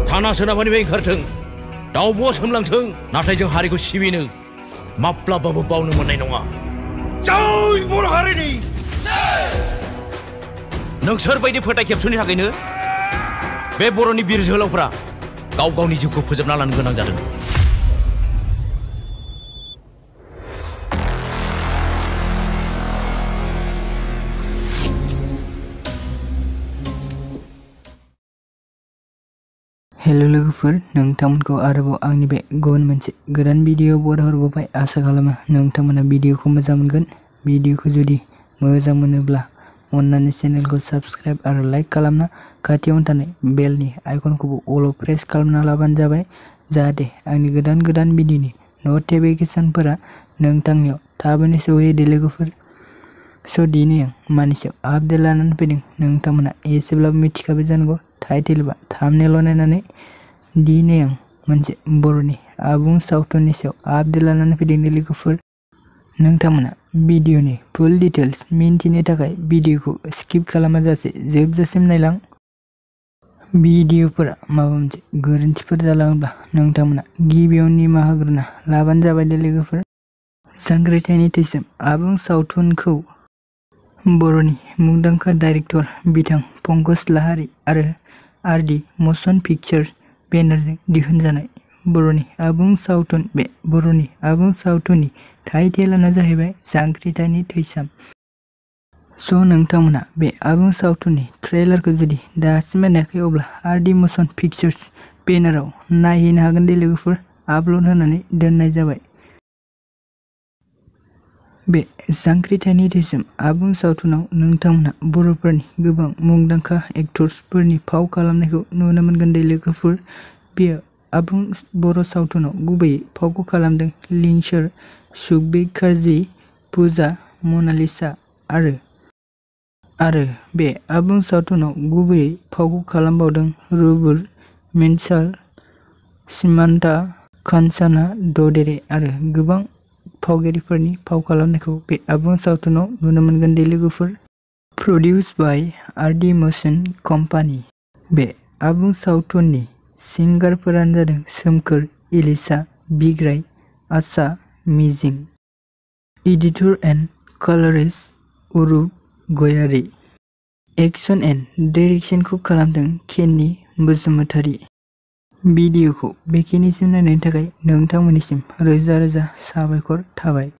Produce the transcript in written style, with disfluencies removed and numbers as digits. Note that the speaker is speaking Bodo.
थाना सोनाबनिफ्राय ओंखारथों दाउब'आ सोमलांथों नाथाय जों हारिखौ सिबिनो माब्लाबाबो बावनो मोननाय नङा। जय बर' हारिनि नोंसोर बायदि फोथाय खेबस'नि थाखायनो बे बर'नि बिर जोहोलावफोरा गाव गावनि जिउखौ फोजोबना लानो गोनां जादों। हेलो लोगोफोर, नोंथांमोनखौ आरोबाव आंनि बे गुबुन मोनसे गोदान भिडिअ बरायहरबाय। आसा खालामो नोंथांमोना भिडिअखौ मोजां मोनगोन। भिडिअखौ जुदि मोजां मोनोब्ला अन्नानै चेनेलखौ साबस्क्राइब आरो लाइक खालामना खाथियावनो थानाय बेलनि आइकनखौबो अल प्रेस खालामना लाबानो जाबाय, जाहाथे आंनि गोदान भिडिअनि नटिफिकेशनफोरा नोंथांनियाव थाबैनो सौहैयो लोगोफोर। स' दिनै आं मानि सायाव आपडेट लानानै फैदों नोंथांमोना एसेब्लाबो मिथिखाबाय जानांगौ टाइटेल बा थाम्बनेइल नायनानै। दिनै आं मोनसे बर'नि आबुं सावथुननि सायाव आपडेट लानानै फैदों लोगोफोर। नोंथांमोना भिडिअनि फुल डिटेल्स मिन्थिनो थाखाय भिडिअखौ स्किप खालामाजासे जोबजासिम नायलां। भिडिअफोरा माबा मोनसे गोरोन्थिफोर जालाङोब्ला नोंथांमोना गिबियाव निमाहा होग्रोना लाबानो जाबाय लोगोफोर। जांख्रिथायनि तैस्वम आबुं सावथुनखौ बर'नि मुंदांखा डाइरेक्टर बिथां पंकज लाहारी आरो आरडि मशन पिक्चार्स बेनारजों दिहुनजानाय बर'नि आबुं सावथुन। बे बर'नि आबुं सावथुननि टाइटेलानो जाहैबाय जांख्रिथायनि तैस्वम। स' नोंथांमोना बे आबुं सावथुननि ट्रेलारखौ जुदि दासिमबो नायाखै अब्ला आरडि मशन पिक्चार्स बेनाराव नायहैनो हागोन लोगोफोर। आपल'ड होनानै दोननाय जाबाय। बे जांख्रिथायनि तैस्वम आबुं सावथुनाव नोंथांमोना बर'फोरनि गोबां मुंदांखा एक्टर्सफोरनि फाव खालामनायखौ नुनो मोनगोन लोगोफोर। बेयो आबुं बर' सावथुनाव गुबैयै फावखौ खालामदों लिंसार, सुखबीर कार्जि, पूजा, मनालिसा आरो बे आबुं सावथुनाव गुबैयै फावखौ खालामबावदों रुबुल, मिन्साल, सिमान्ता, कान्चाना, ददेरे आरो गोबां फावगिरिफोरनि फाव खालामनायखौ बे आबुं सावथुनाव नुनो मोनगोन लोगोफोर। प्रडिउस बाय आरडि मशन कम्पानि। बे आबुं सावथुननि सिंगारफोरानो जादों सोमखोर, इलिसा, बिग्राय, आशा, मिजिं। Editor and colourist Arup Gayari. Action and डाइरेक्शनखौ खालामदों केन्नि बसुमतारी। भिडिअखौ बेखिनिसिम नायनायनि थाखाय नोंथांमोननिसिम रोजा रोजा साबायखर थाबाय।